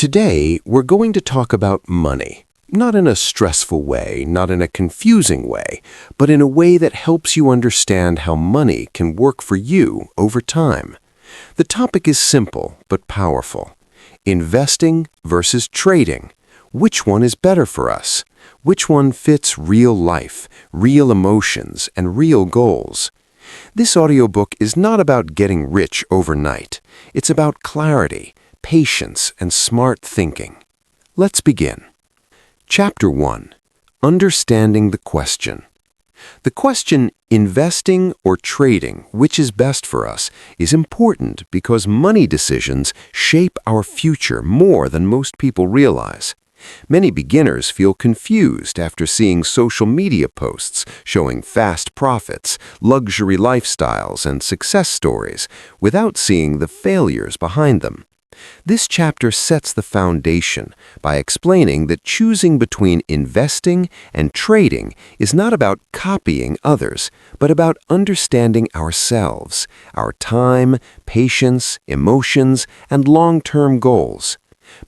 Today, we're going to talk about money. Not in a stressful way, not in a confusing way, but in a way that helps you understand how money can work for you over time. The topic is simple but powerful. Investing versus trading. Which one is better for us? Which one fits real life, real emotions, and real goals? This audiobook is not about getting rich overnight. It's about clarity, patience, and smart thinking. Let's begin. Chapter 1. Understanding the question. The question, investing or trading, which is best for us, is important because money decisions shape our future more than most people realize. Many beginners feel confused after seeing social media posts showing fast profits, luxury lifestyles, and success stories without seeing the failures behind them. This chapter sets the foundation by explaining that choosing between investing and trading is not about copying others, but about understanding ourselves, our time, patience, emotions, and long-term goals.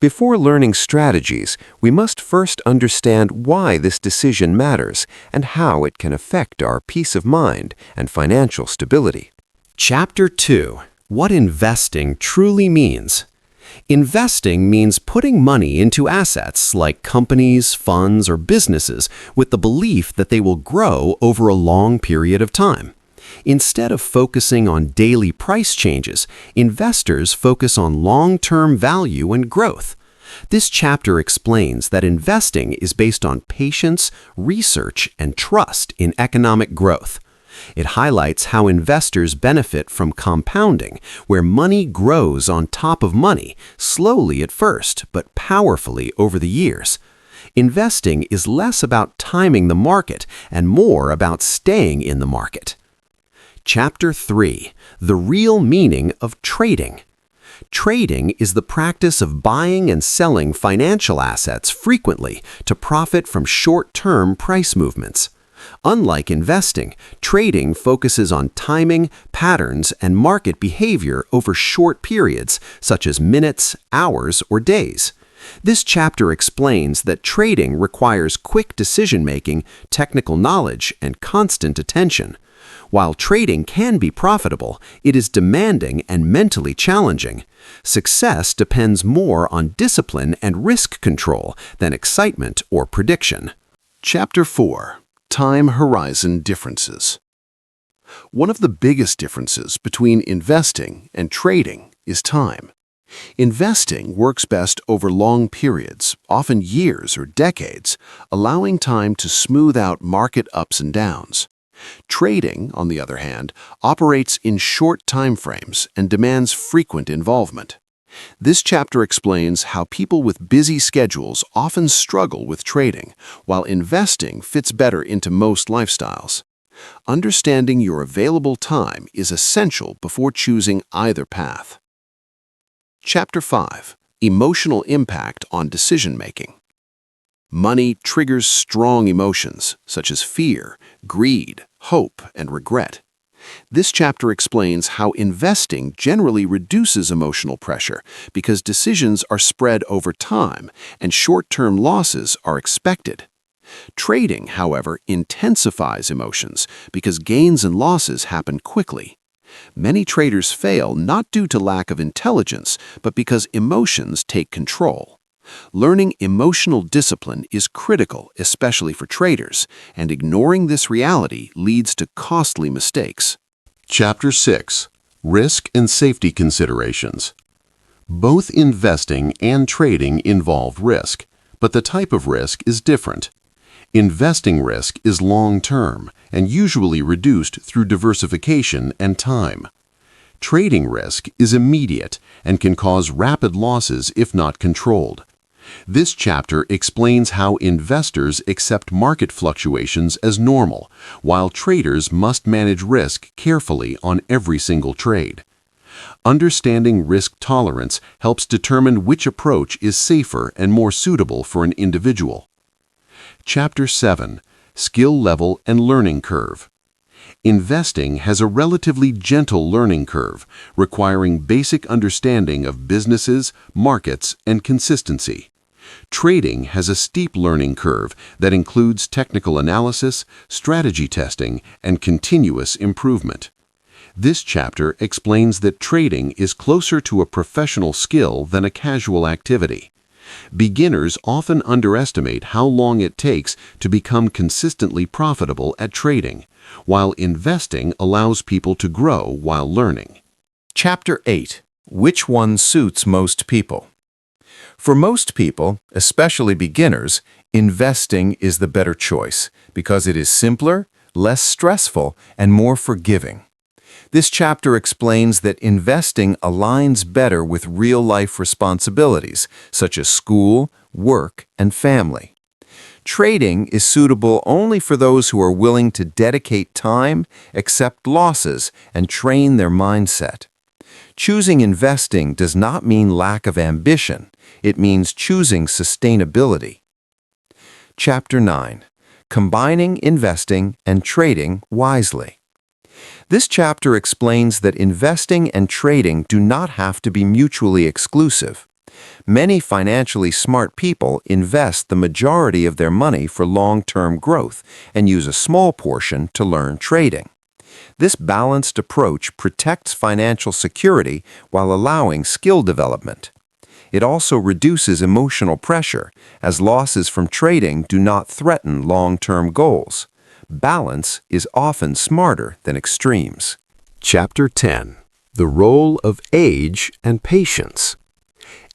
Before learning strategies, we must first understand why this decision matters and how it can affect our peace of mind and financial stability. Chapter 2. What investing truly means. Investing means putting money into assets like companies, funds, or businesses with the belief that they will grow over a long period of time. Instead of focusing on daily price changes, investors focus on long-term value and growth. This chapter explains that investing is based on patience, research, and trust in economic growth. It highlights how investors benefit from compounding, where money grows on top of money, slowly at first, but powerfully over the years. Investing is less about timing the market and more about staying in the market. Chapter 3. The real meaning of trading. Trading is the practice of buying and selling financial assets frequently to profit from short-term price movements. Unlike investing, trading focuses on timing, patterns, and market behavior over short periods, such as minutes, hours, or days. This chapter explains that trading requires quick decision-making, technical knowledge, and constant attention. While trading can be profitable, it is demanding and mentally challenging. Success depends more on discipline and risk control than excitement or prediction. Chapter 4. Time horizon differences. One of the biggest differences between investing and trading is time. Investing works best over long periods, often years or decades, allowing time to smooth out market ups and downs. Trading, on the other hand, operates in short time frames and demands frequent involvement. This chapter explains how people with busy schedules often struggle with trading, while investing fits better into most lifestyles. Understanding your available time is essential before choosing either path. Chapter 5. Emotional impact on decision-making. Money triggers strong emotions, such as fear, greed, hope, and regret. This chapter explains how investing generally reduces emotional pressure because decisions are spread over time and short-term losses are expected. Trading, however, intensifies emotions because gains and losses happen quickly. Many traders fail not due to lack of intelligence, but because emotions take control. Learning emotional discipline is critical, especially for traders, and ignoring this reality leads to costly mistakes. Chapter 6. Risk and Safety Considerations. Both investing and trading involve risk, but the type of risk is different. Investing risk is long-term and usually reduced through diversification and time. Trading risk is immediate and can cause rapid losses if not controlled. This chapter explains how investors accept market fluctuations as normal, while traders must manage risk carefully on every single trade. Understanding risk tolerance helps determine which approach is safer and more suitable for an individual. Chapter 7. Skill Level and Learning Curve. Investing has a relatively gentle learning curve, requiring basic understanding of businesses, markets, and consistency. Trading has a steep learning curve that includes technical analysis, strategy testing, and continuous improvement. This chapter explains that trading is closer to a professional skill than a casual activity. Beginners often underestimate how long it takes to become consistently profitable at trading, while investing allows people to grow while learning. Chapter 8. Which one suits most people? For most people, especially beginners, investing is the better choice because it is simpler, less stressful, and more forgiving. This chapter explains that investing aligns better with real-life responsibilities, such as school, work, and family. Trading is suitable only for those who are willing to dedicate time, accept losses, and train their mindset. Choosing investing does not mean lack of ambition. It means choosing sustainability. Chapter 9. Combining investing and trading wisely. This chapter explains that investing and trading do not have to be mutually exclusive. Many financially smart people invest the majority of their money for long-term growth and use a small portion to learn trading. This balanced approach protects financial security while allowing skill development. It also reduces emotional pressure, as losses from trading do not threaten long-term goals. Balance is often smarter than extremes. Chapter 10. The role of age and patience.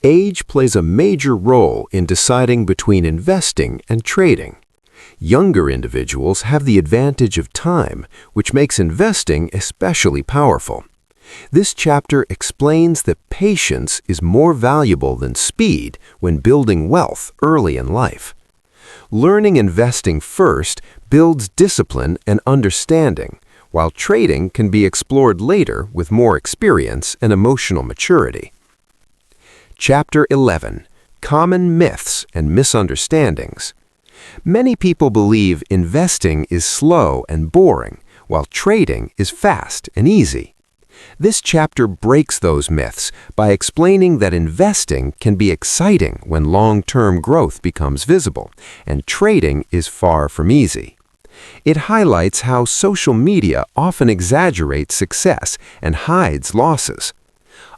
Age plays a major role in deciding between investing and trading. Younger individuals have the advantage of time, which makes investing especially powerful. This chapter explains that patience is more valuable than speed when building wealth early in life. Learning investing first builds discipline and understanding, while trading can be explored later with more experience and emotional maturity. Chapter 11. Common Myths and Misunderstandings. Many people believe investing is slow and boring, while trading is fast and easy. This chapter breaks those myths by explaining that investing can be exciting when long-term growth becomes visible, and trading is far from easy. It highlights how social media often exaggerates success and hides losses.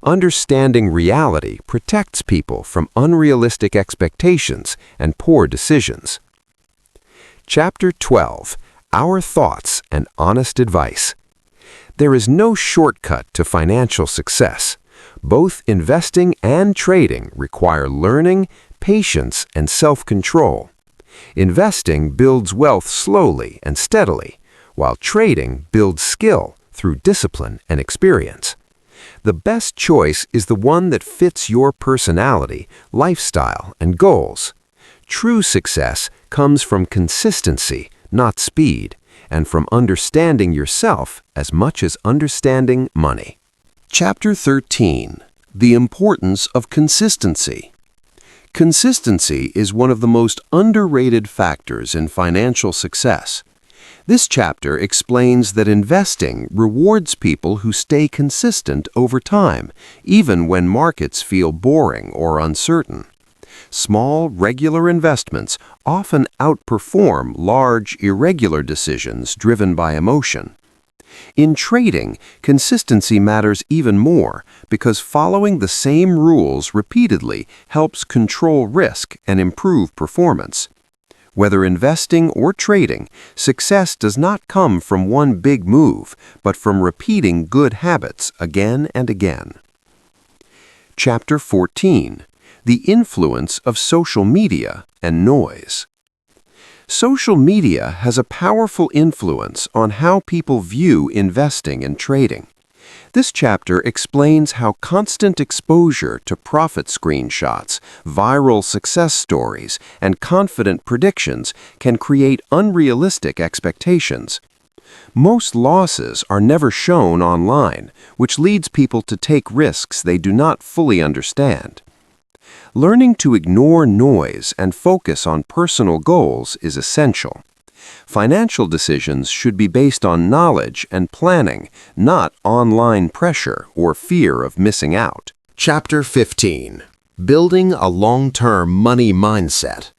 Understanding reality protects people from unrealistic expectations and poor decisions. Chapter 12. Our Thoughts and Honest Advice. There is no shortcut to financial success. Both investing and trading require learning, patience, and self-control. Investing builds wealth slowly and steadily, while trading builds skill through discipline and experience. The best choice is the one that fits your personality, lifestyle, and goals. True success comes from consistency, not speed, and from understanding yourself as much as understanding money. Chapter 13. The Importance of Consistency. Consistency is one of the most underrated factors in financial success. This chapter explains that investing rewards people who stay consistent over time, even when markets feel boring or uncertain. Small, regular investments often outperform large, irregular decisions driven by emotion. In trading, consistency matters even more because following the same rules repeatedly helps control risk and improve performance. Whether investing or trading, success does not come from one big move, but from repeating good habits again and again. Chapter 14. The Influence of Social Media and Noise. Social media has a powerful influence on how people view investing and trading. This chapter explains how constant exposure to profit screenshots, viral success stories, and confident predictions can create unrealistic expectations. Most losses are never shown online, which leads people to take risks they do not fully understand. Learning to ignore noise and focus on personal goals is essential. Financial decisions should be based on knowledge and planning, not online pressure or fear of missing out. Chapter 15. Building a Long-Term Money Mindset.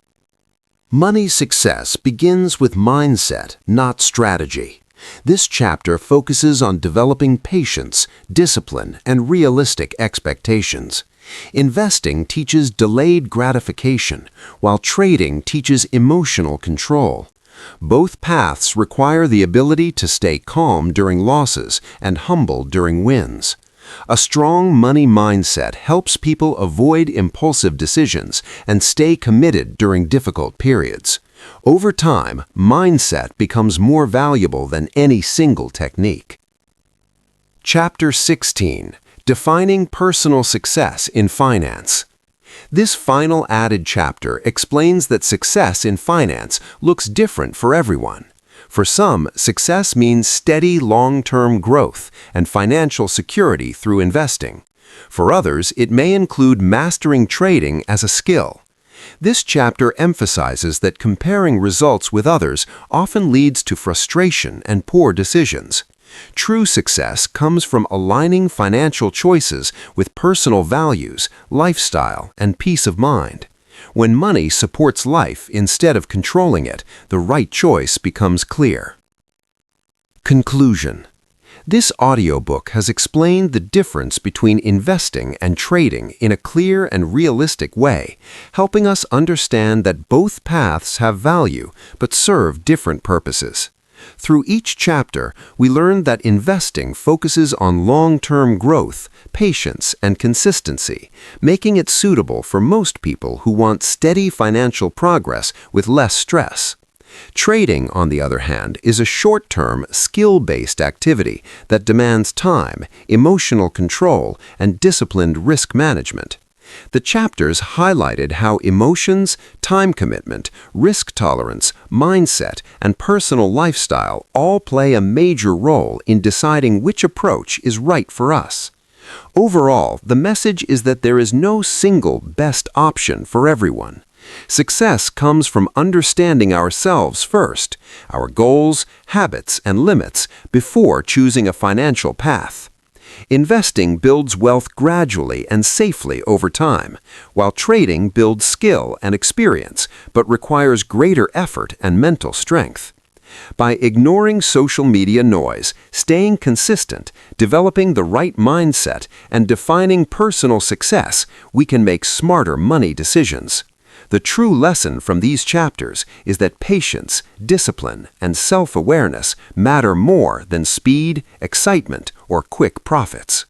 Money success begins with mindset, not strategy. This chapter focuses on developing patience, discipline, and realistic expectations. Investing teaches delayed gratification, while trading teaches emotional control. Both paths require the ability to stay calm during losses and humble during wins. A strong money mindset helps people avoid impulsive decisions and stay committed during difficult periods. Over time, mindset becomes more valuable than any single technique. Chapter 16. Defining Personal Success in Finance. This final added chapter explains that success in finance looks different for everyone. For some, success means steady long-term growth and financial security through investing. For others, it may include mastering trading as a skill. This chapter emphasizes that comparing results with others often leads to frustration and poor decisions. True success comes from aligning financial choices with personal values, lifestyle, and peace of mind. When money supports life instead of controlling it, the right choice becomes clear. Conclusion. This audiobook has explained the difference between investing and trading in a clear and realistic way, helping us understand that both paths have value but serve different purposes. Through each chapter, we learned that investing focuses on long-term growth, patience, and consistency, making it suitable for most people who want steady financial progress with less stress. Trading, on the other hand, is a short-term, skill-based activity that demands time, emotional control, and disciplined risk management. The chapters highlighted how emotions, time commitment, risk tolerance, mindset, and personal lifestyle all play a major role in deciding which approach is right for us. Overall, the message is that there is no single best option for everyone. Success comes from understanding ourselves first, our goals, habits, and limits, before choosing a financial path. Investing builds wealth gradually and safely over time, while trading builds skill and experience, but requires greater effort and mental strength. By ignoring social media noise, staying consistent, developing the right mindset, and defining personal success, we can make smarter money decisions. The true lesson from these chapters is that patience, discipline, and self-awareness matter more than speed, excitement, or quick profits.